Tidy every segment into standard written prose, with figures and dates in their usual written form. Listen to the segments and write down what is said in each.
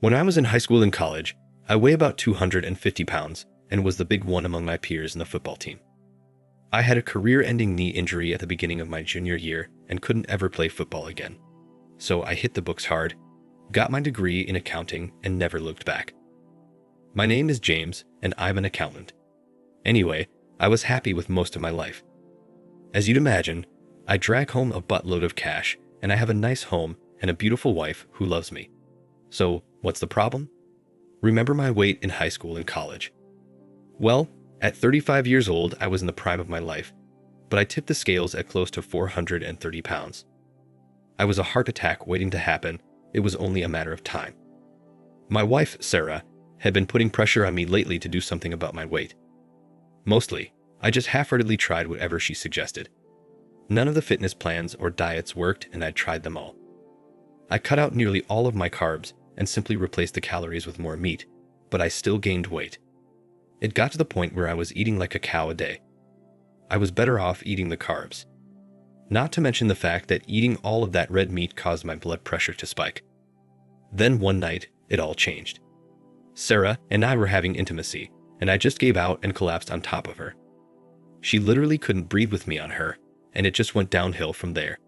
When I was in high school and college, I weigh about 250 pounds and was the big one among my peers in the football team. I had a career-ending knee injury at the beginning of my junior year and couldn't ever play football again. So I hit the books hard, got my degree in accounting, and never looked back. My name is James, and I'm an accountant. Anyway, I was happy with most of my life. As you'd imagine, I drag home a buttload of cash, and I have a nice home and a beautiful wife who loves me. So, what's the problem? Remember my weight in high school and college. Well, at 35 years old, I was in the prime of my life, but I tipped the scales at close to 430 pounds. I was a heart attack waiting to happen. It was only a matter of time. My wife, Sarah, had been putting pressure on me lately to do something about my weight. Mostly, I just half-heartedly tried whatever she suggested. None of the fitness plans or diets worked, and I tried them all. I cut out nearly all of my carbs and simply replaced the calories with more meat, but I still gained weight. It got to the point where I was eating like a cow a day. I was better off eating the carbs. Not to mention the fact that eating all of that red meat caused my blood pressure to spike. Then one night, it all changed. Sarah and I were having intimacy, and I just gave out and collapsed on top of her. She literally couldn't breathe with me on her, and it just went downhill from there.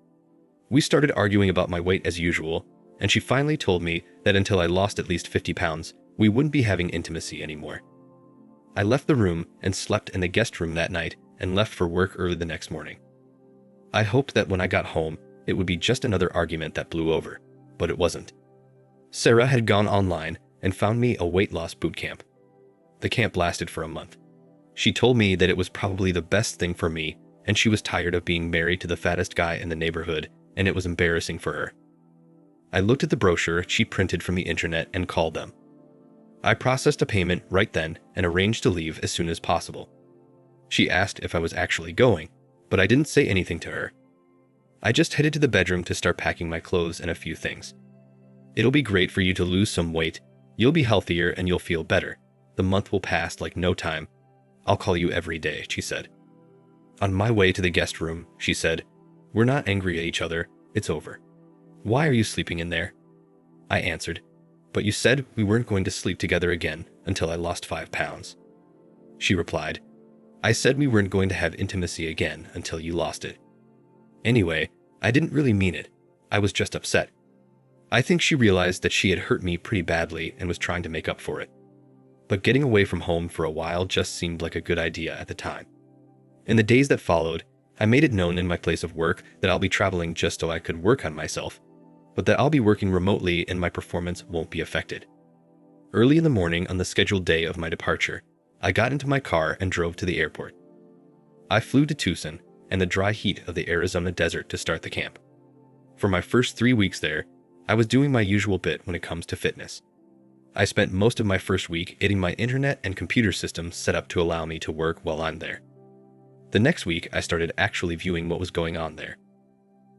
We started arguing about my weight as usual, and she finally told me that until I lost at least 50 pounds, we wouldn't be having intimacy anymore. I left the room and slept in the guest room that night and left for work early the next morning. I hoped that when I got home, it would be just another argument that blew over, but it wasn't. Sarah had gone online and found me a weight loss boot camp. The camp lasted for a month. She told me that it was probably the best thing for me, and she was tired of being married to the fattest guy in the neighborhood, and it was embarrassing for her. I looked at the brochure she printed from the internet and called them. I processed a payment right then and arranged to leave as soon as possible. She asked if I was actually going, but I didn't say anything to her. I just headed to the bedroom to start packing my clothes and a few things. It'll be great for you to lose some weight. You'll be healthier and you'll feel better. The month will pass like no time. I'll call you every day, she said. On my way to the guest room, she said, "We're not angry at each other. It's over. Why are you sleeping in there?" I answered, "But you said we weren't going to sleep together again until I lost 5 pounds. She replied, "I said we weren't going to have intimacy again until you lost it." Anyway, I didn't really mean it. I was just upset. I think she realized that she had hurt me pretty badly and was trying to make up for it. But getting away from home for a while just seemed like a good idea at the time. In the days that followed, I made it known in my place of work that I'll be traveling just so I could work on myself, but that I'll be working remotely and my performance won't be affected. Early in the morning on the scheduled day of my departure, I got into my car and drove to the airport. I flew to Tucson and the dry heat of the Arizona desert to start the camp. For my first 3 weeks there, I was doing my usual bit when it comes to fitness. I spent most of my first week getting my internet and computer systems set up to allow me to work while I'm there. The next week, I started actually viewing what was going on there.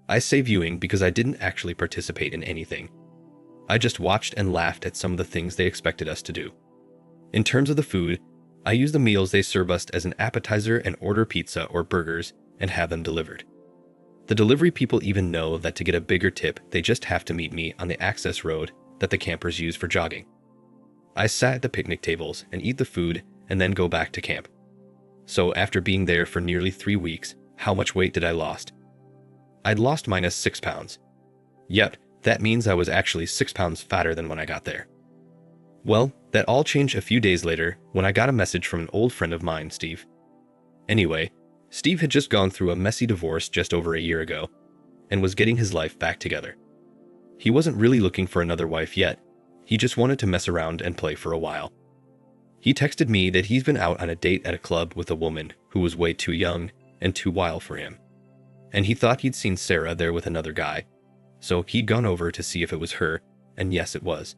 I say viewing because I didn't actually participate in anything. I just watched and laughed at some of the things they expected us to do. In terms of the food, I use the meals they serve us as an appetizer and order pizza or burgers and have them delivered. The delivery people even know that to get a bigger tip, they just have to meet me on the access road that the campers use for jogging. I sat at the picnic tables and eat the food and then go back to camp. So after being there for nearly 3 weeks, how much weight did I lost? I'd lost minus 6 pounds. Yep, that means I was actually 6 pounds fatter than when I got there. Well, that all changed a few days later when I got a message from an old friend of mine, Steve. Anyway, Steve had just gone through a messy divorce just over a year ago and was getting his life back together. He wasn't really looking for another wife yet. He just wanted to mess around and play for a while. He texted me that he's been out on a date at a club with a woman who was way too young and too wild for him. And he thought he'd seen Sarah there with another guy. So he'd gone over to see if it was her, and yes, it was.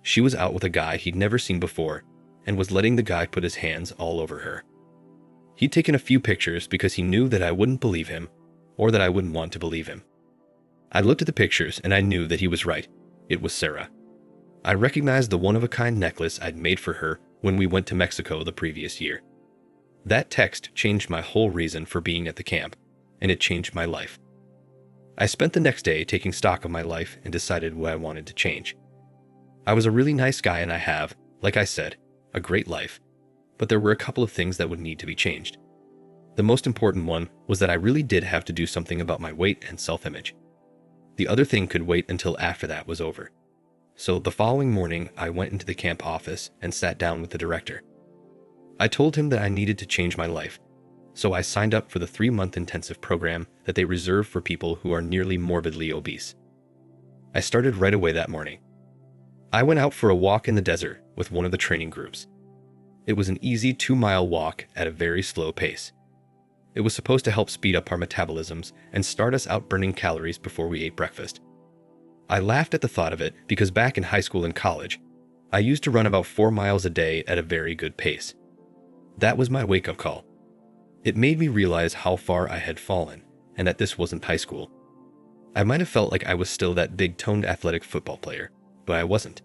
She was out with a guy he'd never seen before and was letting the guy put his hands all over her. He'd taken a few pictures because he knew that I wouldn't believe him, or that I wouldn't want to believe him. I looked at the pictures and I knew that he was right. It was Sarah. I recognized the one-of-a-kind necklace I'd made for her when we went to Mexico the previous year. That text changed my whole reason for being at the camp, and it changed my life. I spent the next day taking stock of my life and decided what I wanted to change. I was a really nice guy and I have, like I said, a great life, but there were a couple of things that would need to be changed. The most important one was that I really did have to do something about my weight and self-image. The other thing could wait until after that was over. So the following morning, I went into the camp office and sat down with the director. I told him that I needed to change my life, so I signed up for the 3-month intensive program that they reserve for people who are nearly morbidly obese. I started right away that morning. I went out for a walk in the desert with one of the training groups. It was an easy 2-mile walk at a very slow pace. It was supposed to help speed up our metabolisms and start us out burning calories before we ate breakfast. I laughed at the thought of it because back in high school and college, I used to run about 4 miles a day at a very good pace. That was my wake-up call. It made me realize how far I had fallen and that this wasn't high school. I might have felt like I was still that big-toned athletic football player, but I wasn't.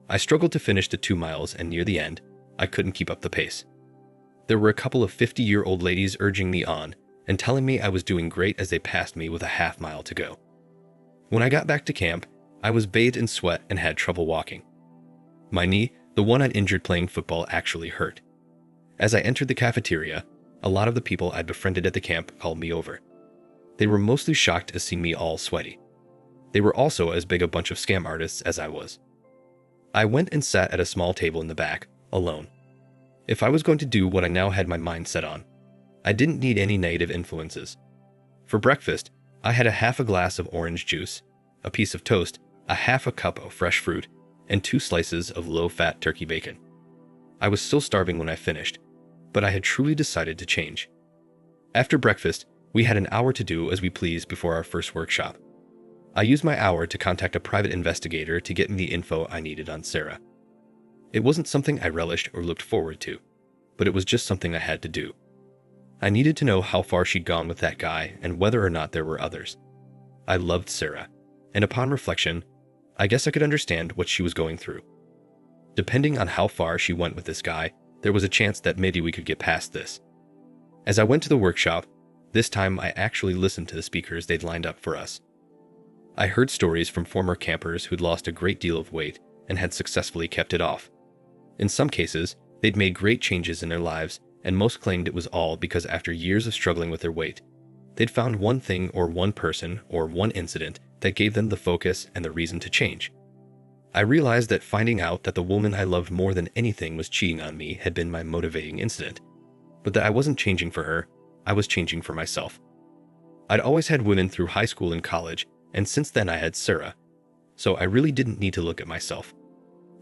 I struggled to finish the 2 miles, and near the end, I couldn't keep up the pace. There were a couple of 50-year-old ladies urging me on and telling me I was doing great as they passed me with a half-mile to go. When I got back to camp, I was bathed in sweat and had trouble walking. My knee, the one I'd injured playing football, actually hurt. As I entered the cafeteria, a lot of the people I'd befriended at the camp called me over. They were mostly shocked to see me all sweaty. They were also as big a bunch of scam artists as I was. I went and sat at a small table in the back, alone. If I was going to do what I now had my mind set on, I didn't need any negative influences. For breakfast, I had a half a glass of orange juice, a piece of toast, a half a cup of fresh fruit, and 2 slices of low-fat turkey bacon. I was still starving when I finished, but I had truly decided to change. After breakfast, we had an hour to do as we pleased before our first workshop. I used my hour to contact a private investigator to get me the info I needed on Sarah. It wasn't something I relished or looked forward to, but it was just something I had to do. I needed to know how far she'd gone with that guy and whether or not there were others. I loved Sarah, and upon reflection, I guess I could understand what she was going through. Depending on how far she went with this guy, there was a chance that maybe we could get past this. As I went to the workshop, this time I actually listened to the speakers they'd lined up for us. I heard stories from former campers who'd lost a great deal of weight and had successfully kept it off. In some cases, they'd made great changes in their lives, and most claimed it was all because after years of struggling with their weight, they'd found one thing or one person or one incident that gave them the focus and the reason to change. I realized that finding out that the woman I loved more than anything was cheating on me had been my motivating incident, but that I wasn't changing for her, I was changing for myself. I'd always had women through high school and college, and since then I had Sarah, so I really didn't need to look at myself.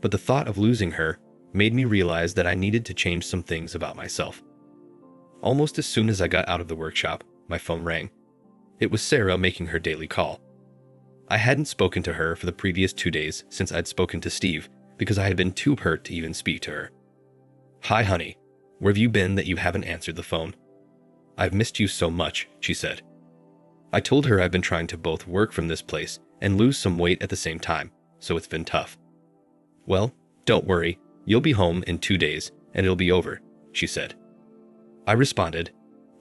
But the thought of losing her made me realize that I needed to change some things about myself. Almost as soon as I got out of the workshop, my phone rang. It was Sarah making her daily call. I hadn't spoken to her for the previous 2 days since I'd spoken to Steve because I had been too hurt to even speak to her. "Hi, honey. Where have you been that you haven't answered the phone? I've missed you so much," she said. I told her I've been trying to both work from this place and lose some weight at the same time, so it's been tough. "Well, don't worry. You'll be home in 2 days, and it'll be over," she said. I responded,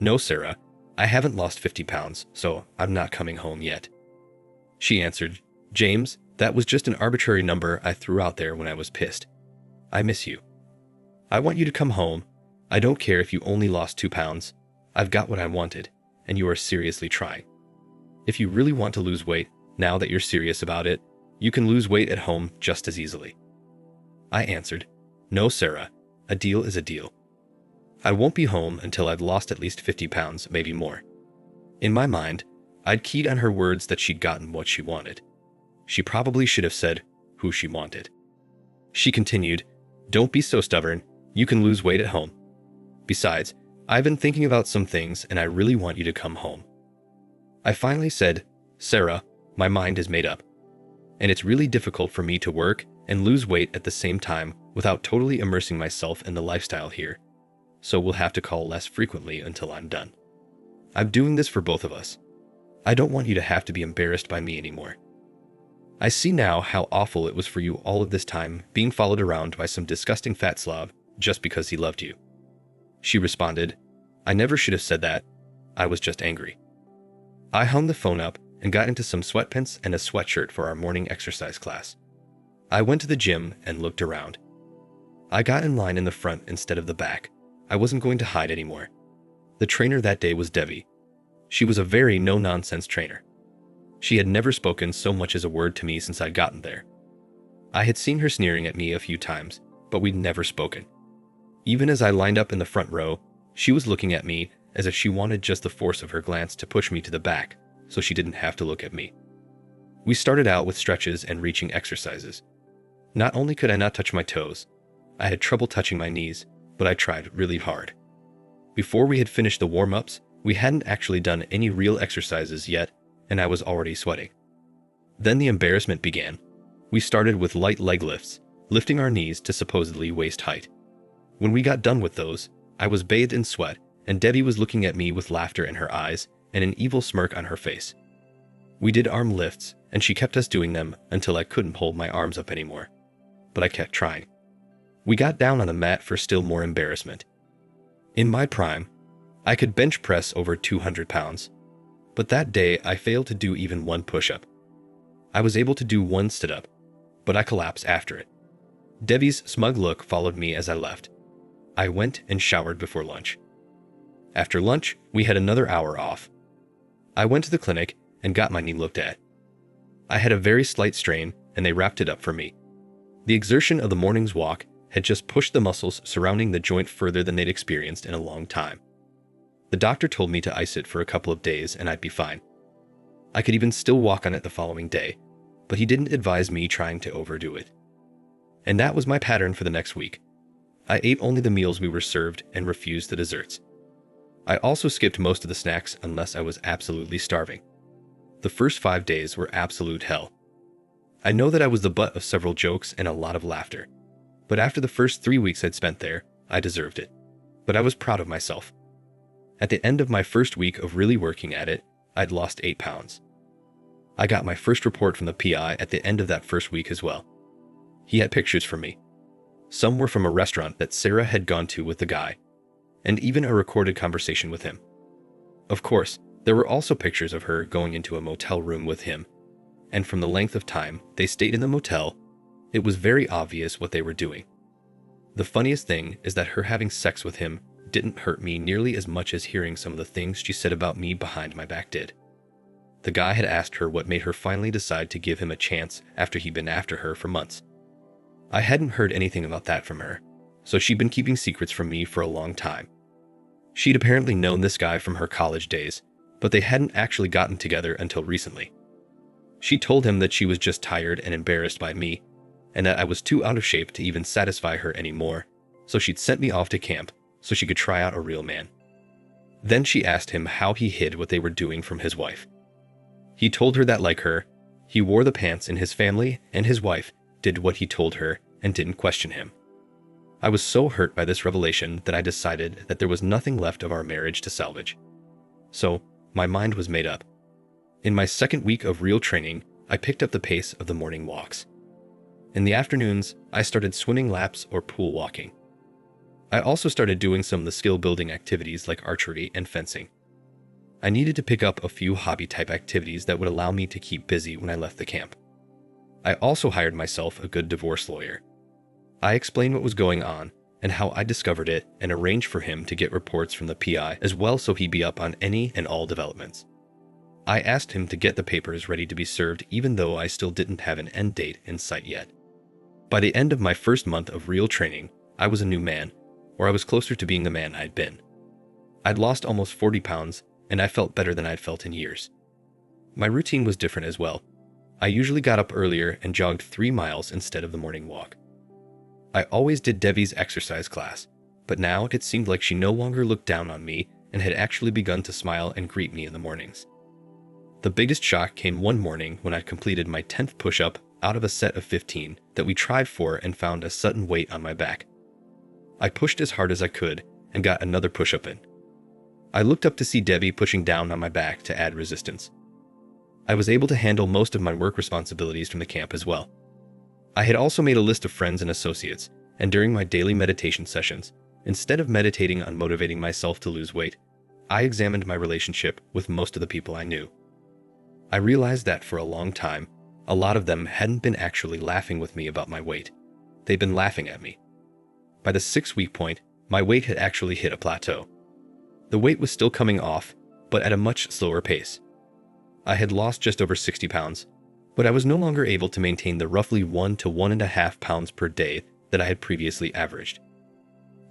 "No, Sarah, I haven't lost 50 pounds, so I'm not coming home yet." She answered, "James, that was just an arbitrary number I threw out there when I was pissed. I miss you. I want you to come home. I don't care if you only lost 2 pounds. I've got what I wanted, and you are seriously trying. If you really want to lose weight, now that you're serious about it, you can lose weight at home just as easily." I answered, "No, Sarah, a deal is a deal. I won't be home until I've lost at least 50 pounds, maybe more." In my mind, I'd keyed on her words that she'd gotten what she wanted. She probably should have said who she wanted. She continued, "Don't be so stubborn. You can lose weight at home. Besides, I've been thinking about some things and I really want you to come home." I finally said, "Sarah, my mind is made up. And it's really difficult for me to work and lose weight at the same time without totally immersing myself in the lifestyle here. So we'll have to call less frequently until I'm done. I'm doing this for both of us. I don't want you to have to be embarrassed by me anymore. I see now how awful it was for you all of this time being followed around by some disgusting fat slob just because he loved you." She responded, "I never should have said that. I was just angry." I hung the phone up and got into some sweatpants and a sweatshirt for our morning exercise class. I went to the gym and looked around. I got in line in the front instead of the back. I wasn't going to hide anymore. The trainer that day was Debbie. She was a very no-nonsense trainer. She had never spoken so much as a word to me since I'd gotten there. I had seen her sneering at me a few times, but we'd never spoken. Even as I lined up in the front row, she was looking at me as if she wanted just the force of her glance to push me to the back, so she didn't have to look at me. We started out with stretches and reaching exercises. Not only could I not touch my toes, I had trouble touching my knees, but I tried really hard. Before we had finished the warm-ups, we hadn't actually done any real exercises yet, and I was already sweating. Then the embarrassment began. We started with light leg lifts, lifting our knees to supposedly waist height. When we got done with those, I was bathed in sweat, and Debbie was looking at me with laughter in her eyes and an evil smirk on her face. We did arm lifts, and she kept us doing them until I couldn't hold my arms up anymore. But I kept trying. We got down on the mat for still more embarrassment. In my prime, I could bench press over 200 pounds, but that day I failed to do even one push-up. I was able to do one sit-up, but I collapsed after it. Debbie's smug look followed me as I left. I went and showered before lunch. After lunch, we had another hour off. I went to the clinic and got my knee looked at. I had a very slight strain, and they wrapped it up for me. The exertion of the morning's walk had just pushed the muscles surrounding the joint further than they'd experienced in a long time. The doctor told me to ice it for a couple of days and I'd be fine. I could even still walk on it the following day, but he didn't advise me trying to overdo it. And that was my pattern for the next week. I ate only the meals we were served and refused the desserts. I also skipped most of the snacks unless I was absolutely starving. The first 5 days were absolute hell. I know that I was the butt of several jokes and a lot of laughter, but after the first 3 weeks I'd spent there, I deserved it. But I was proud of myself. At the end of my first week of really working at it, I'd lost 8 pounds. I got my first report from the PI at the end of that first week as well. He had pictures for me. Some were from a restaurant that Sarah had gone to with the guy, and even a recorded conversation with him. Of course, there were also pictures of her going into a motel room with him, and from the length of time they stayed in the motel, it was very obvious what they were doing. The funniest thing is that her having sex with him didn't hurt me nearly as much as hearing some of the things she said about me behind my back did. The guy had asked her what made her finally decide to give him a chance after he'd been after her for months. I hadn't heard anything about that from her, so she'd been keeping secrets from me for a long time. She'd apparently known this guy from her college days, but they hadn't actually gotten together until recently. She told him that she was just tired and embarrassed by me, and that I was too out of shape to even satisfy her anymore, so she'd sent me off to camp so she could try out a real man. Then she asked him how he hid what they were doing from his wife. He told her that, like her, he wore the pants in his family, and his wife did what he told her and didn't question him. I was so hurt by this revelation that I decided that there was nothing left of our marriage to salvage. So, my mind was made up. In my second week of real training, I picked up the pace of the morning walks. In the afternoons, I started swimming laps or pool walking. I also started doing some of the skill-building activities like archery and fencing. I needed to pick up a few hobby-type activities that would allow me to keep busy when I left the camp. I also hired myself a good divorce lawyer. I explained what was going on and how I discovered it and arranged for him to get reports from the PI as well so he'd be up on any and all developments. I asked him to get the papers ready to be served even though I still didn't have an end date in sight yet. By the end of my first month of real training, I was a new man, or I was closer to being the man I'd been. I'd lost almost 40 pounds, and I felt better than I'd felt in years. My routine was different as well. I usually got up earlier and jogged 3 miles instead of the morning walk. I always did Debbie's exercise class, but now it seemed like she no longer looked down on me and had actually begun to smile and greet me in the mornings. The biggest shock came one morning when I completed my 10th push-up out of a set of 15 that we tried for and found a sudden weight on my back. I pushed as hard as I could and got another push-up in. I looked up to see Debbie pushing down on my back to add resistance. I was able to handle most of my work responsibilities from the camp as well. I had also made a list of friends and associates, and during my daily meditation sessions, instead of meditating on motivating myself to lose weight, I examined my relationship with most of the people I knew. I realized that for a long time, A lot of them hadn't been actually laughing with me about my weight. They'd been laughing at me. By the 6-week point, my weight had actually hit a plateau. The weight was still coming off, but at a much slower pace. I had lost just over 60 pounds, but I was no longer able to maintain the roughly 1 to 1.5 pounds per day that I had previously averaged.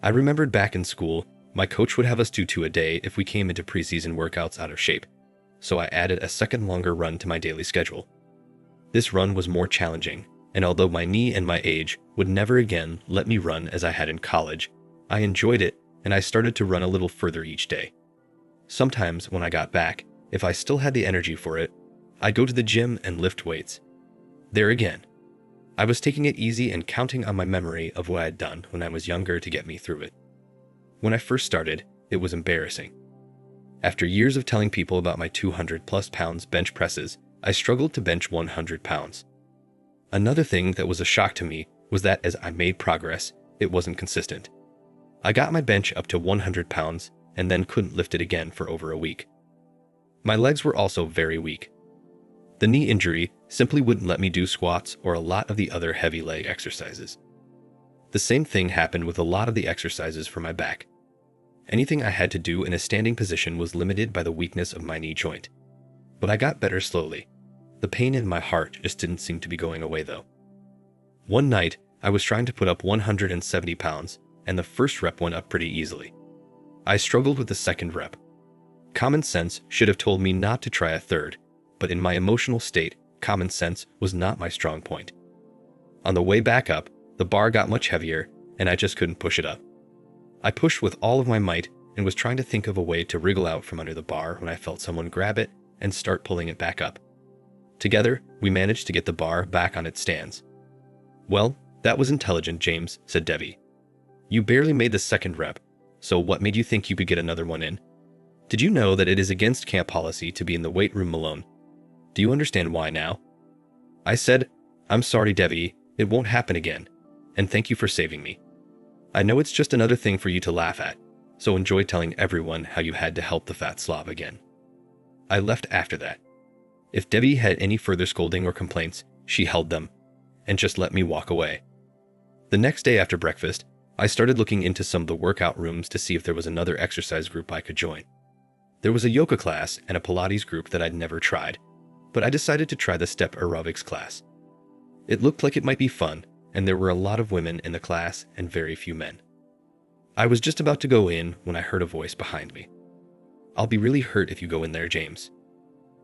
I remembered back in school, my coach would have us do 2 a day if we came into preseason workouts out of shape, so I added a second longer run to my daily schedule. This run was more challenging, and although my knee and my age would never again let me run as I had in college, I enjoyed it and I started to run a little further each day. Sometimes when I got back, if I still had the energy for it, I'd go to the gym and lift weights. There again, I was taking it easy and counting on my memory of what I had done when I was younger to get me through it. When I first started, it was embarrassing. After years of telling people about my 200+ pounds bench presses, I struggled to bench 100 pounds. Another thing that was a shock to me was that as I made progress, it wasn't consistent. I got my bench up to 100 pounds and then couldn't lift it again for over a week. My legs were also very weak. The knee injury simply wouldn't let me do squats or a lot of the other heavy leg exercises. The same thing happened with a lot of the exercises for my back. Anything I had to do in a standing position was limited by the weakness of my knee joint. But I got better slowly. The pain in my heart just didn't seem to be going away though. One night, I was trying to put up 170 pounds, and the first rep went up pretty easily. I struggled with the second rep. Common sense should have told me not to try a third, but in my emotional state, common sense was not my strong point. On the way back up, the bar got much heavier, and I just couldn't push it up. I pushed with all of my might and was trying to think of a way to wriggle out from under the bar when I felt someone grab it and start pulling it back up. Together, we managed to get the bar back on its stands. "Well, that was intelligent, James," said Debbie. "You barely made the second rep, so what made you think you could get another one in? Did you know that it is against camp policy to be in the weight room alone? Do you understand why now?" I said, "I'm sorry, Debbie, it won't happen again, and thank you for saving me. I know it's just another thing for you to laugh at, so enjoy telling everyone how you had to help the fat Slav again." I left after that. If Debbie had any further scolding or complaints, she held them, and just let me walk away. The next day after breakfast, I started looking into some of the workout rooms to see if there was another exercise group I could join. There was a yoga class and a Pilates group that I'd never tried, but I decided to try the step aerobics class. It looked like it might be fun, and there were a lot of women in the class and very few men. I was just about to go in when I heard a voice behind me. "I'll be really hurt if you go in there, James."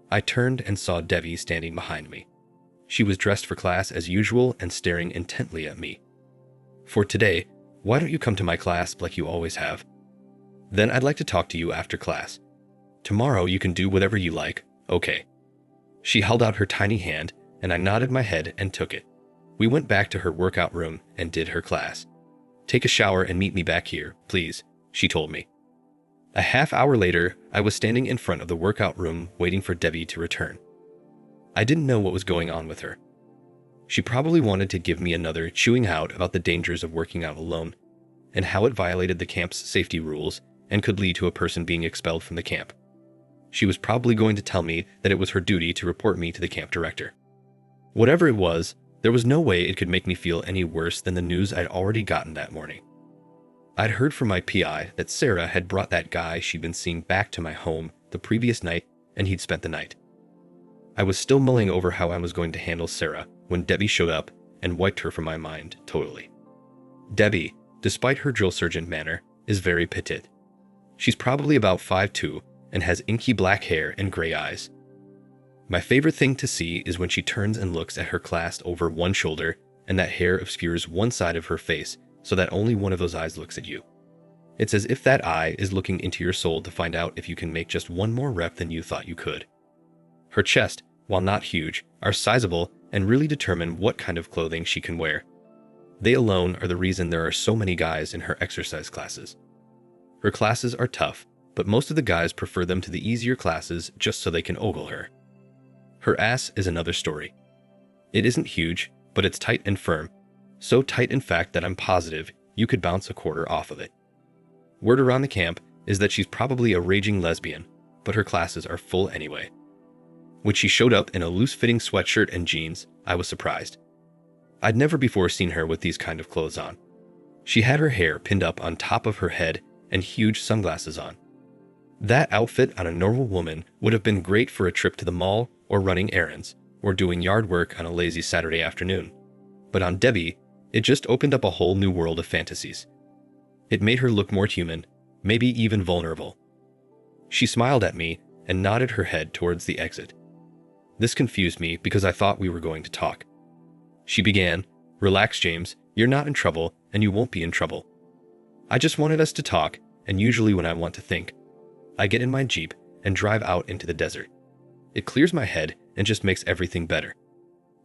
I turned and saw Debbie standing behind me. She was dressed for class as usual and staring intently at me. "For today, why don't you come to my class like you always have? Then I'd like to talk to you after class. Tomorrow you can do whatever you like, okay?" She held out her tiny hand, and I nodded my head and took it. We went back to her workout room and did her class. "Take a shower and meet me back here, please," she told me. A half hour later, I was standing in front of the workout room waiting for Debbie to return. I didn't know what was going on with her. She probably wanted to give me another chewing out about the dangers of working out alone, and how it violated the camp's safety rules and could lead to a person being expelled from the camp. She was probably going to tell me that it was her duty to report me to the camp director. Whatever it was, there was no way it could make me feel any worse than the news I'd already gotten that morning. I'd heard from my PI that Sarah had brought that guy she'd been seeing back to my home the previous night, and he'd spent the night. I was still mulling over how I was going to handle Sarah when Debbie showed up and wiped her from my mind totally. Debbie, despite her drill sergeant manner, is very petite. She's probably about 5'2" and has inky black hair and gray eyes. My favorite thing to see is when she turns and looks at her class over one shoulder and that hair obscures one side of her face so that only one of those eyes looks at you. It's as if that eye is looking into your soul to find out if you can make just one more rep than you thought you could. Her chest, while not huge, are sizable and really determine what kind of clothing she can wear. They alone are the reason there are so many guys in her exercise classes. Her classes are tough, but most of the guys prefer them to the easier classes just so they can ogle her. Her ass is another story. It isn't huge, but it's tight and firm, so tight in fact that I'm positive you could bounce a quarter off of it. Word around the camp is that she's probably a raging lesbian, but her classes are full anyway. When she showed up in a loose-fitting sweatshirt and jeans, I was surprised. I'd never before seen her with these kind of clothes on. She had her hair pinned up on top of her head and huge sunglasses on. That outfit on a normal woman would have been great for a trip to the mall or running errands or doing yard work on a lazy Saturday afternoon. But on Debbie, it just opened up a whole new world of fantasies. It made her look more human, maybe even vulnerable. She smiled at me and nodded her head towards the exit. This confused me because I thought we were going to talk. She began, "Relax, James, you're not in trouble and you won't be in trouble. I just wanted us to talk, and usually when I want to think, I get in my Jeep and drive out into the desert. It clears my head and just makes everything better.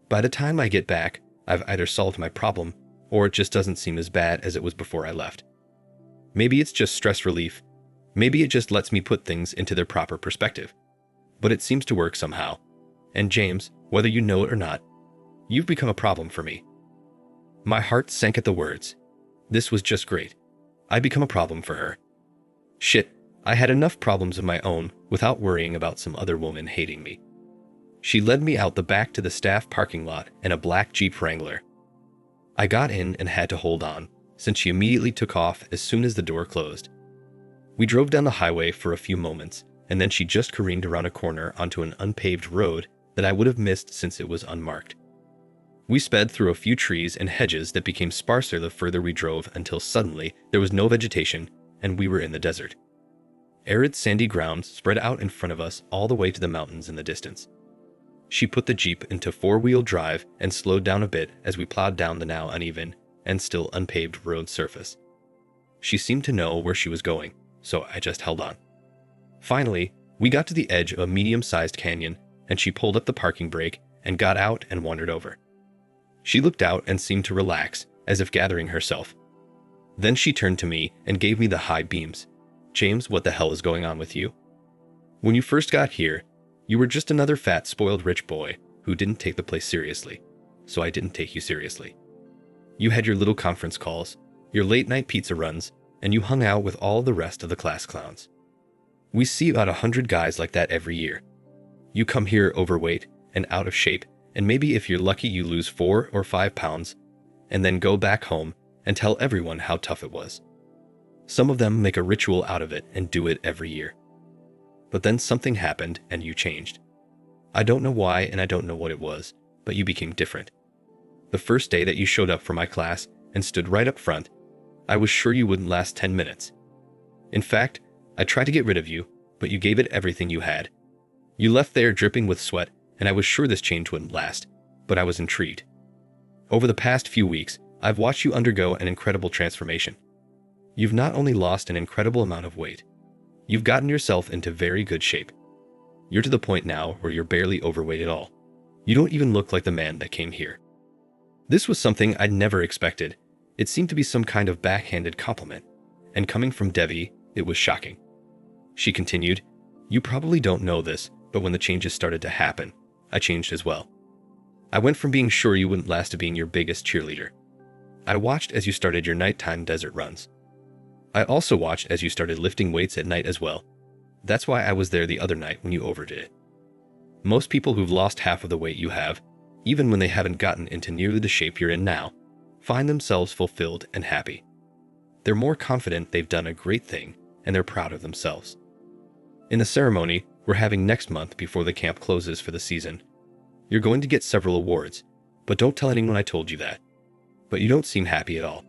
By the time I get back, I've either solved my problem or it just doesn't seem as bad as it was before I left. Maybe it's just stress relief. Maybe it just lets me put things into their proper perspective. But it seems to work somehow. And James, whether you know it or not, you've become a problem for me." My heart sank at the words. This was just great. I'd become a problem for her. Shit, I had enough problems of my own without worrying about some other woman hating me. She led me out the back to the staff parking lot in a black Jeep Wrangler. I got in and had to hold on, since she immediately took off as soon as the door closed. We drove down the highway for a few moments, and then she just careened around a corner onto an unpaved road that I would have missed since it was unmarked. We sped through a few trees and hedges that became sparser the further we drove until suddenly there was no vegetation and we were in the desert. Arid sandy ground spread out in front of us all the way to the mountains in the distance. She put the Jeep into four-wheel drive and slowed down a bit as we plowed down the now uneven and still unpaved road surface. She seemed to know where she was going, so I just held on. Finally, we got to the edge of a medium-sized canyon and she pulled up the parking brake and got out and wandered over. She looked out and seemed to relax, as if gathering herself. Then she turned to me and gave me the high beams. "James, what the hell is going on with you? When you first got here, you were just another fat, spoiled rich boy who didn't take the place seriously, so I didn't take you seriously. You had your little conference calls, your late-night pizza runs, and you hung out with all the rest of the class clowns. We see about 100 guys like that every year. You come here overweight and out of shape, and maybe if you're lucky you lose 4 or 5 pounds, and then go back home and tell everyone how tough it was. Some of them make a ritual out of it and do it every year. But then something happened and you changed. I don't know why and I don't know what it was, but you became different. The first day that you showed up for my class and stood right up front, I was sure you wouldn't last 10 minutes. In fact, I tried to get rid of you, but you gave it everything you had. You left there dripping with sweat, and I was sure this change wouldn't last, but I was intrigued. Over the past few weeks, I've watched you undergo an incredible transformation. You've not only lost an incredible amount of weight, you've gotten yourself into very good shape. You're to the point now where you're barely overweight at all. You don't even look like the man that came here." This was something I'd never expected. It seemed to be some kind of backhanded compliment, and coming from Debbie, it was shocking. She continued, "You probably don't know this, but when the changes started to happen, I changed as well. I went from being sure you wouldn't last to being your biggest cheerleader. I watched as you started your nighttime desert runs. I also watched as you started lifting weights at night as well. That's why I was there the other night when you overdid it. Most people who've lost half of the weight you have, even when they haven't gotten into nearly the shape you're in now, find themselves fulfilled and happy. They're more confident they've done a great thing, and they're proud of themselves. In the ceremony we're having next month before the camp closes for the season, you're going to get several awards, but don't tell anyone I told you that. But you don't seem happy at all.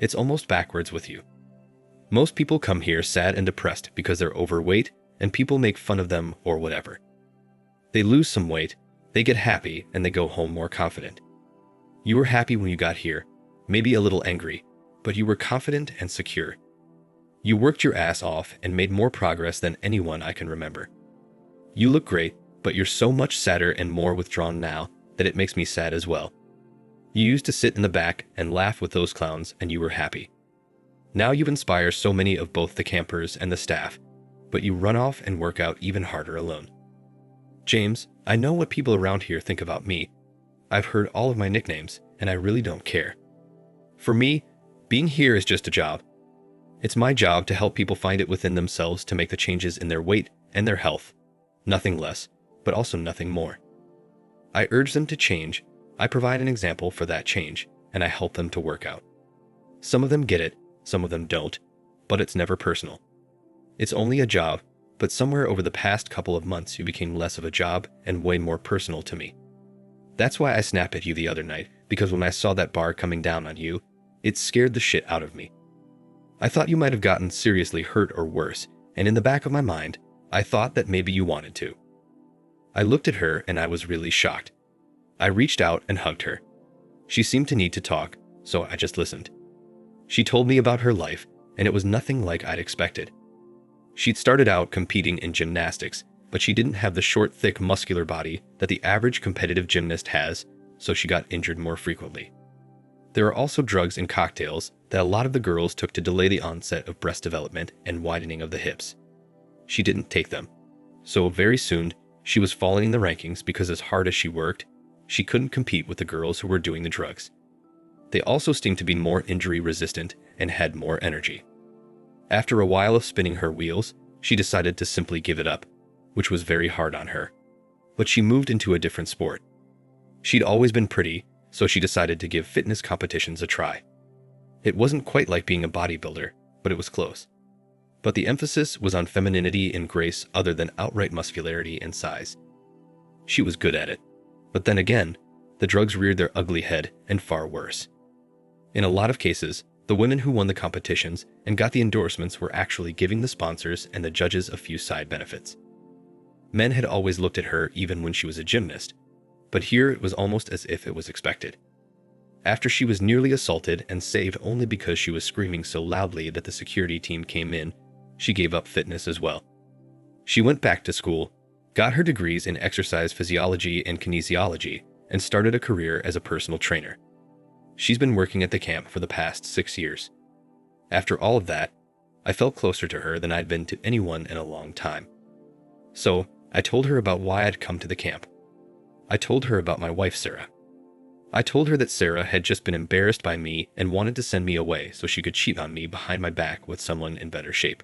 It's almost backwards with you. Most people come here sad and depressed because they're overweight and people make fun of them or whatever. They lose some weight, they get happy, and they go home more confident. You were happy when you got here, maybe a little angry, but you were confident and secure. You worked your ass off and made more progress than anyone I can remember. You look great, but you're so much sadder and more withdrawn now that it makes me sad as well. You used to sit in the back and laugh with those clowns and you were happy. Now you inspire so many of both the campers and the staff, but you run off and work out even harder alone. James, I know what people around here think about me. I've heard all of my nicknames, and I really don't care. For me, being here is just a job. It's my job to help people find it within themselves to make the changes in their weight and their health. Nothing less, but also nothing more. I urge them to change, I provide an example for that change, and I help them to work out. Some of them get it, some of them don't, but it's never personal. It's only a job, but somewhere over the past couple of months you became less of a job and way more personal to me. That's why I snapped at you the other night, because when I saw that bar coming down on you, it scared the shit out of me. I thought you might have gotten seriously hurt or worse, and in the back of my mind, I thought that maybe you wanted to. I looked at her and I was really shocked. I reached out and hugged her. She seemed to need to talk, so I just listened. She told me about her life, and it was nothing like I'd expected. She'd started out competing in gymnastics, but she didn't have the short, thick, muscular body that the average competitive gymnast has, so she got injured more frequently. There are also drugs and cocktails that a lot of the girls took to delay the onset of breast development and widening of the hips. She didn't take them, so very soon she was falling in the rankings because as hard as she worked, she couldn't compete with the girls who were doing the drugs. They also seemed to be more injury resistant and had more energy. After a while of spinning her wheels, she decided to simply give it up, which was very hard on her. But she moved into a different sport. She'd always been pretty, so she decided to give fitness competitions a try. It wasn't quite like being a bodybuilder, but it was close. But the emphasis was on femininity and grace other than outright muscularity and size. She was good at it. But then again, the drugs reared their ugly head, and far worse. In a lot of cases, the women who won the competitions and got the endorsements were actually giving the sponsors and the judges a few side benefits. Men had always looked at her even when she was a gymnast, but here it was almost as if it was expected. After she was nearly assaulted and saved only because she was screaming so loudly that the security team came in, she gave up fitness as well. She went back to school, got her degrees in exercise physiology and kinesiology, and started a career as a personal trainer. She's been working at the camp for the past 6 years. After all of that, I felt closer to her than I'd been to anyone in a long time. So, I told her about why I'd come to the camp. I told her about my wife, Sarah. I told her that Sarah had just been embarrassed by me and wanted to send me away so she could cheat on me behind my back with someone in better shape.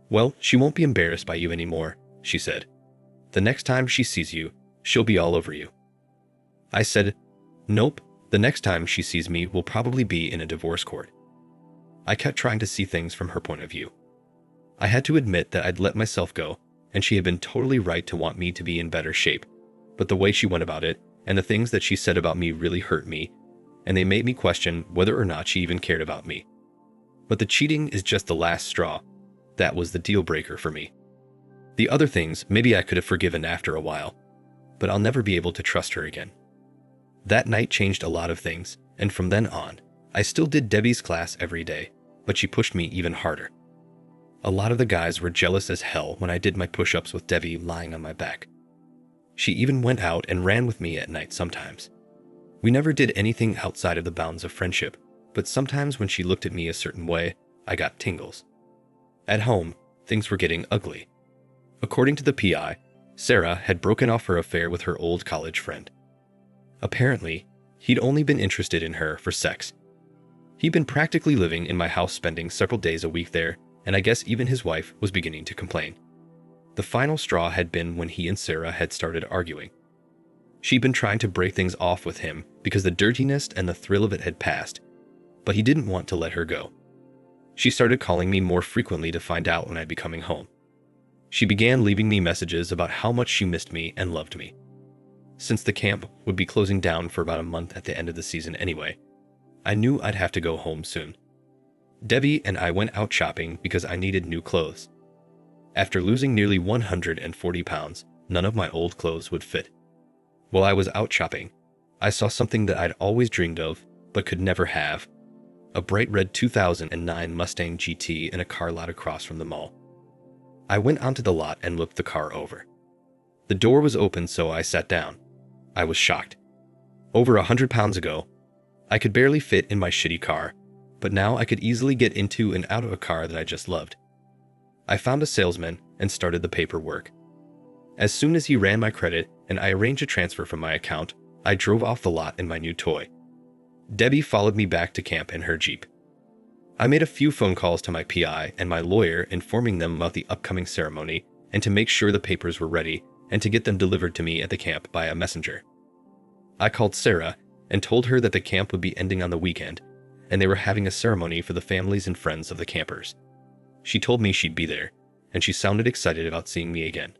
Well, she won't be embarrassed by you anymore, she said. The next time she sees you, she'll be all over you. I said, nope, the next time she sees me will probably be in a divorce court. I kept trying to see things from her point of view. I had to admit that I'd let myself go, and she had been totally right to want me to be in better shape, but the way she went about it, and the things that she said about me really hurt me, and they made me question whether or not she even cared about me. But the cheating is just the last straw. That was the deal breaker for me. The other things, maybe I could have forgiven after a while, but I'll never be able to trust her again. That night changed a lot of things, and from then on, I still did Debbie's class every day, but she pushed me even harder. A lot of the guys were jealous as hell when I did my push-ups with Debbie lying on my back. She even went out and ran with me at night sometimes. We never did anything outside of the bounds of friendship, but sometimes when she looked at me a certain way, I got tingles. At home, things were getting ugly. According to the PI, Sarah had broken off her affair with her old college friend. Apparently, he'd only been interested in her for sex. He'd been practically living in my house, spending several days a week there, and I guess even his wife was beginning to complain. The final straw had been when he and Sarah had started arguing. She'd been trying to break things off with him because the dirtiness and the thrill of it had passed, but he didn't want to let her go. She started calling me more frequently to find out when I'd be coming home. She began leaving me messages about how much she missed me and loved me. Since the camp would be closing down for about a month at the end of the season anyway, I knew I'd have to go home soon. Debbie and I went out shopping because I needed new clothes. After losing nearly 140 pounds, none of my old clothes would fit. While I was out shopping, I saw something that I'd always dreamed of, but could never have. A bright red 2009 Mustang GT in a car lot across from the mall. I went onto the lot and looked the car over. The door was open, so I sat down. I was shocked. Over 100 pounds ago, I could barely fit in my shitty car, but now I could easily get into and out of a car that I just loved. I found a salesman and started the paperwork. As soon as he ran my credit and I arranged a transfer from my account, I drove off the lot in my new toy. Debbie followed me back to camp in her Jeep. I made a few phone calls to my PI and my lawyer, informing them about the upcoming ceremony and to make sure the papers were ready and to get them delivered to me at the camp by a messenger. I called Sarah and told her that the camp would be ending on the weekend, and they were having a ceremony for the families and friends of the campers. She told me she'd be there, and she sounded excited about seeing me again.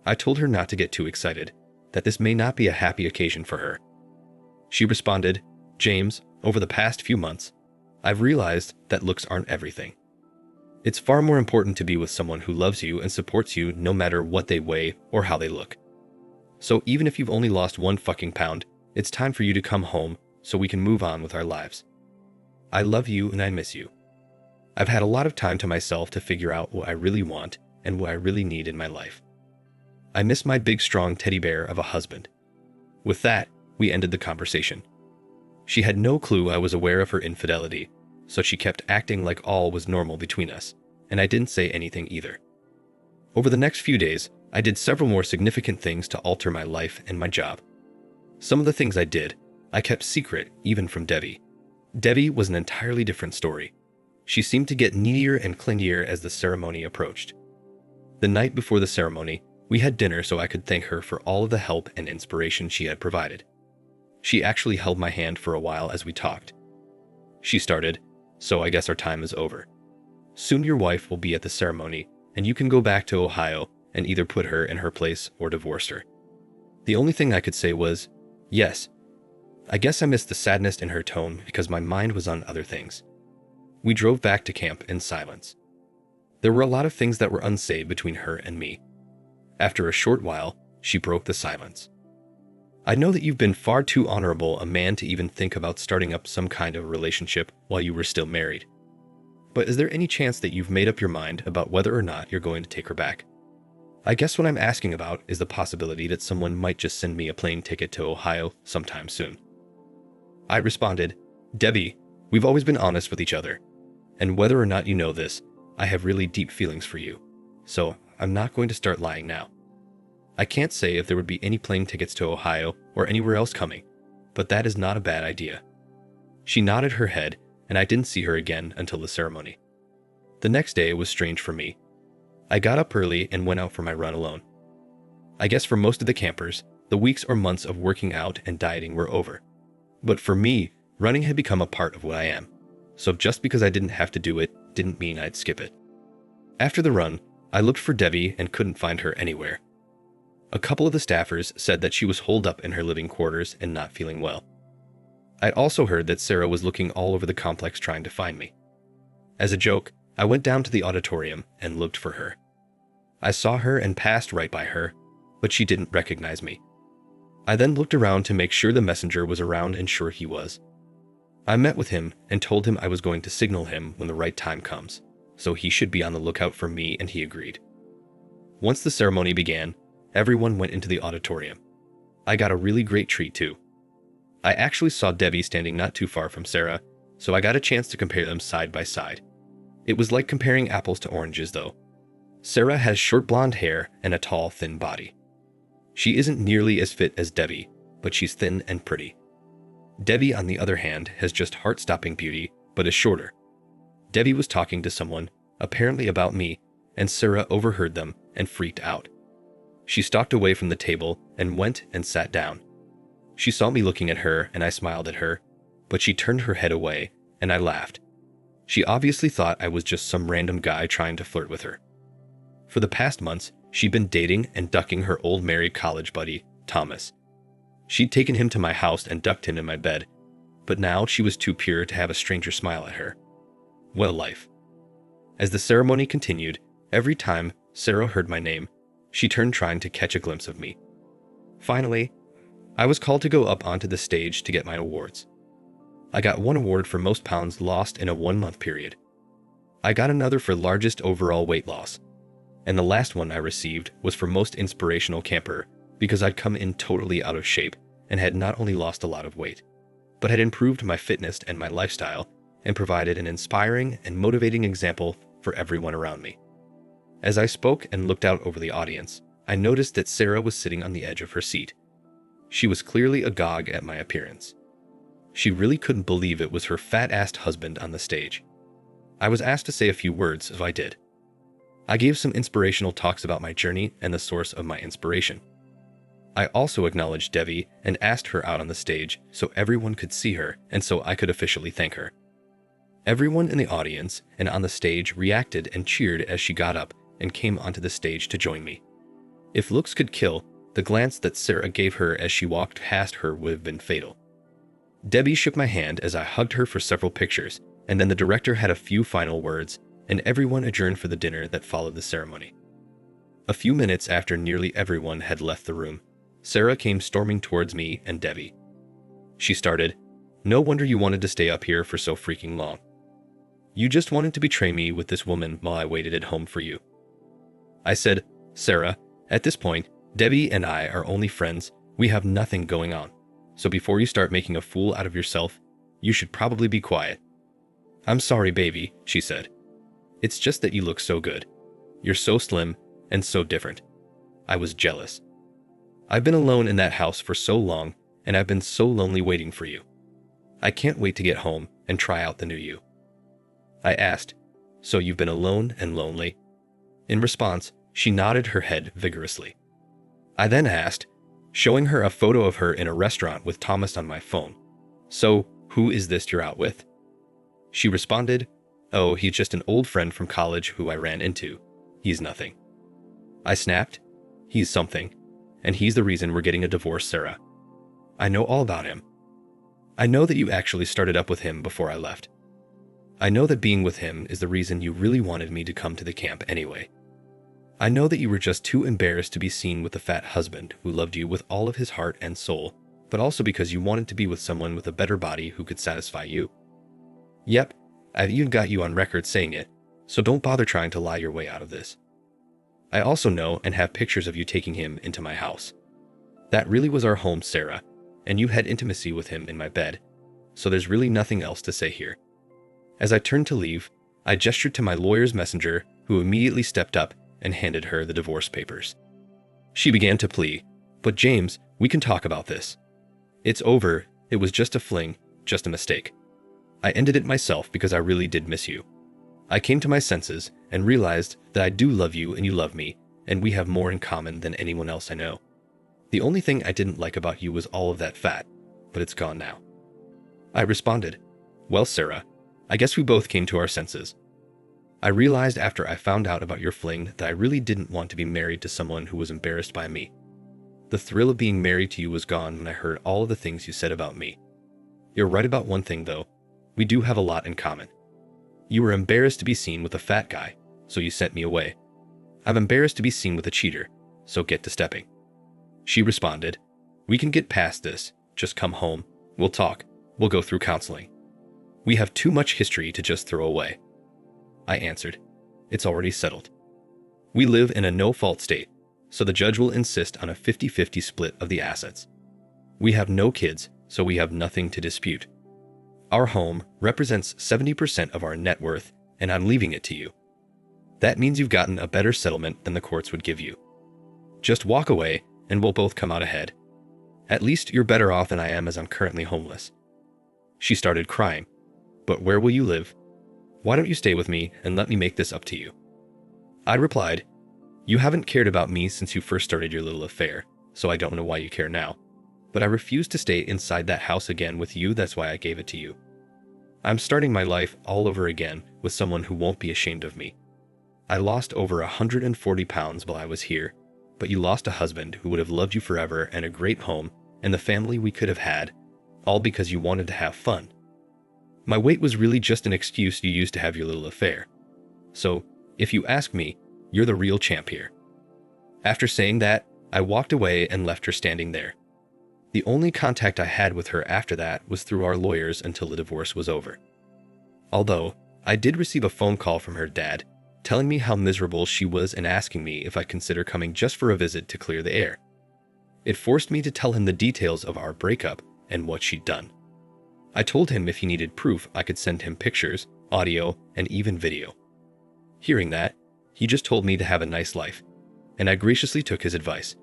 I told her not to get too excited, that this may not be a happy occasion for her. She responded, "James, over the past few months, I've realized that looks aren't everything. It's far more important to be with someone who loves you and supports you no matter what they weigh or how they look. So even if you've only lost 1 fucking pound, it's time for you to come home so we can move on with our lives. I love you and I miss you. I've had a lot of time to myself to figure out what I really want and what I really need in my life. I miss my big strong teddy bear of a husband." With that, we ended the conversation. She had no clue I was aware of her infidelity, so she kept acting like all was normal between us, and I didn't say anything either. Over the next few days, I did several more significant things to alter my life and my job. Some of the things I did, I kept secret even from Debbie. Debbie was an entirely different story. She seemed to get needier and clingier as the ceremony approached. The night before the ceremony, we had dinner so I could thank her for all of the help and inspiration she had provided. She actually held my hand for a while as we talked. She started, "So I guess our time is over. Soon your wife will be at the ceremony, and you can go back to Ohio and either put her in her place or divorce her." The only thing I could say was, "Yes." I guess I missed the sadness in her tone because my mind was on other things. We drove back to camp in silence. There were a lot of things that were unsaid between her and me. After a short while, she broke the silence. "I know that you've been far too honorable a man to even think about starting up some kind of relationship while you were still married. But is there any chance that you've made up your mind about whether or not you're going to take her back? I guess what I'm asking about is the possibility that someone might just send me a plane ticket to Ohio sometime soon." I responded, "Debbie, we've always been honest with each other. And whether or not you know this, I have really deep feelings for you. So I'm not going to start lying now. I can't say if there would be any plane tickets to Ohio or anywhere else coming, but that is not a bad idea." She nodded her head, and I didn't see her again until the ceremony. The next day was strange for me. I got up early and went out for my run alone. I guess for most of the campers, the weeks or months of working out and dieting were over. But for me, running had become a part of what I am. So just because I didn't have to do it didn't mean I'd skip it. After the run, I looked for Debbie and couldn't find her anywhere. A couple of the staffers said that she was holed up in her living quarters and not feeling well. I'd also heard that Sarah was looking all over the complex trying to find me. As a joke, I went down to the auditorium and looked for her. I saw her and passed right by her, but she didn't recognize me. I then looked around to make sure the messenger was around, and sure he was. I met with him and told him I was going to signal him when the right time comes, so he should be on the lookout for me, and he agreed. Once the ceremony began, everyone went into the auditorium. I got a really great treat too. I actually saw Debbie standing not too far from Sarah, so I got a chance to compare them side by side. It was like comparing apples to oranges though. Sarah has short blonde hair and a tall, thin body. She isn't nearly as fit as Debbie, but she's thin and pretty. Debbie, on the other hand, has just heart-stopping beauty, but is shorter. Debbie was talking to someone, apparently about me, and Sarah overheard them and freaked out. She stalked away from the table and went and sat down. She saw me looking at her and I smiled at her, but she turned her head away and I laughed. She obviously thought I was just some random guy trying to flirt with her. For the past months, she'd been dating and ducking her old married college buddy, Thomas. She'd taken him to my house and ducked him in my bed, but now she was too pure to have a stranger smile at her. What a life. As the ceremony continued, every time Sarah heard my name, she turned trying to catch a glimpse of me. Finally, I was called to go up onto the stage to get my awards. I got one award for most pounds lost in a 1-month period. I got another for largest overall weight loss. And the last one I received was for most inspirational camper because I'd come in totally out of shape and had not only lost a lot of weight, but had improved my fitness and my lifestyle and provided an inspiring and motivating example for everyone around me. As I spoke and looked out over the audience, I noticed that Sarah was sitting on the edge of her seat. She was clearly agog at my appearance. She really couldn't believe it was her fat-assed husband on the stage. I was asked to say a few words, so I did. I gave some inspirational talks about my journey and the source of my inspiration. I also acknowledged Debbie and asked her out on the stage so everyone could see her and so I could officially thank her. Everyone in the audience and on the stage reacted and cheered as she got up and came onto the stage to join me. If looks could kill, the glance that Sarah gave her as she walked past her would have been fatal. Debbie shook my hand as I hugged her for several pictures, and then the director had a few final words, and everyone adjourned for the dinner that followed the ceremony. A few minutes after nearly everyone had left the room, Sarah came storming towards me and Debbie. She started, "No wonder you wanted to stay up here for so freaking long. You just wanted to betray me with this woman while I waited at home for you." I said, "Sarah, at this point, Debbie and I are only friends. We have nothing going on. So before you start making a fool out of yourself, you should probably be quiet." "I'm sorry, baby," she said. "It's just that you look so good. You're so slim and so different." I was jealous. "I've been alone in that house for so long, and I've been so lonely waiting for you. I can't wait to get home and try out the new you." I asked, "So you've been alone and lonely?" In response, she nodded her head vigorously. I then asked, showing her a photo of her in a restaurant with Thomas on my phone, "So, who is this you're out with?" She responded, "Oh, he's just an old friend from college who I ran into. He's nothing." I snapped, "He's something, and he's the reason we're getting a divorce, Sarah. I know all about him. I know that you actually started up with him before I left. I know that being with him is the reason you really wanted me to come to the camp anyway. I know that you were just too embarrassed to be seen with the fat husband who loved you with all of his heart and soul, but also because you wanted to be with someone with a better body who could satisfy you. Yep, I've even got you on record saying it, so don't bother trying to lie your way out of this. I also know and have pictures of you taking him into my house. That really was our home, Sarah, and you had intimacy with him in my bed, so there's really nothing else to say here." As I turned to leave, I gestured to my lawyer's messenger, who immediately stepped up and handed her the divorce papers. She began to plead, "But James, we can talk about this. It's over. It was just a fling, just a mistake. I ended it myself because I really did miss you. I came to my senses and realized that I do love you and you love me, and we have more in common than anyone else I know. The only thing I didn't like about you was all of that fat, but it's gone now." I responded, "Well, Sarah, I guess we both came to our senses. I realized after I found out about your fling that I really didn't want to be married to someone who was embarrassed by me. The thrill of being married to you was gone when I heard all of the things you said about me. You're right about one thing, though. We do have a lot in common. You were embarrassed to be seen with a fat guy, so you sent me away. I'm embarrassed to be seen with a cheater, so get to stepping." She responded, "We can get past this. Just come home. We'll talk. We'll go through counseling. We have too much history to just throw away." I answered, "It's already settled. We live in a no-fault state, so the judge will insist on a 50-50 split of the assets. We have no kids, so we have nothing to dispute. Our home represents 70% of our net worth, and I'm leaving it to you. That means you've gotten a better settlement than the courts would give you. Just walk away, and we'll both come out ahead. At least you're better off than I am, as I'm currently homeless." She started crying. "But where will you live? Why don't you stay with me and let me make this up to you?" I replied, "You haven't cared about me since you first started your little affair, so I don't know why you care now. But I refuse to stay inside that house again with you, that's why I gave it to you. I'm starting my life all over again with someone who won't be ashamed of me. I lost over 140 pounds while I was here, but you lost a husband who would have loved you forever and a great home and the family we could have had, all because you wanted to have fun. My weight was really just an excuse you used to have your little affair. So, if you ask me, you're the real champ here." After saying that, I walked away and left her standing there. The only contact I had with her after that was through our lawyers until the divorce was over. Although, I did receive a phone call from her dad, telling me how miserable she was and asking me if I'd consider coming just for a visit to clear the air. It forced me to tell him the details of our breakup and what she'd done. I told him if he needed proof, I could send him pictures, audio, and even video. Hearing that, he just told me to have a nice life, and I graciously took his advice.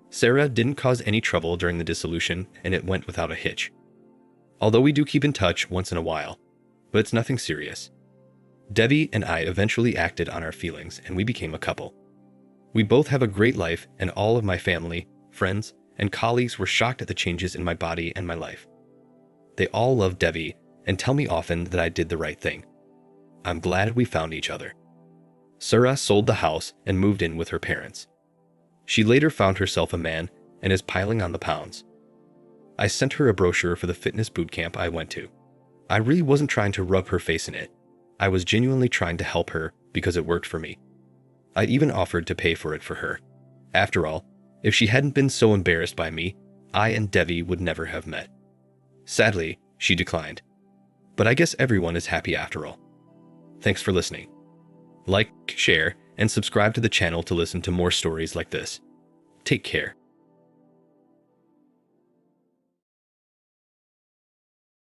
Sarah didn't cause any trouble during the dissolution, and it went without a hitch. Although we do keep in touch once in a while, but it's nothing serious. Debbie and I eventually acted on our feelings and we became a couple. We both have a great life, and all of my family, friends, and colleagues were shocked at the changes in my body and my life. They all love Debbie and tell me often that I did the right thing. I'm glad we found each other. Sarah sold the house and moved in with her parents. She later found herself a man and is piling on the pounds. I sent her a brochure for the fitness boot camp I went to. I really wasn't trying to rub her face in it. I was genuinely trying to help her because it worked for me. I even offered to pay for it for her. After all, if she hadn't been so embarrassed by me, I and Debbie would never have met. Sadly, she declined. But I guess everyone is happy after all. Thanks for listening. Like, share, and subscribe to the channel to listen to more stories like this. Take care.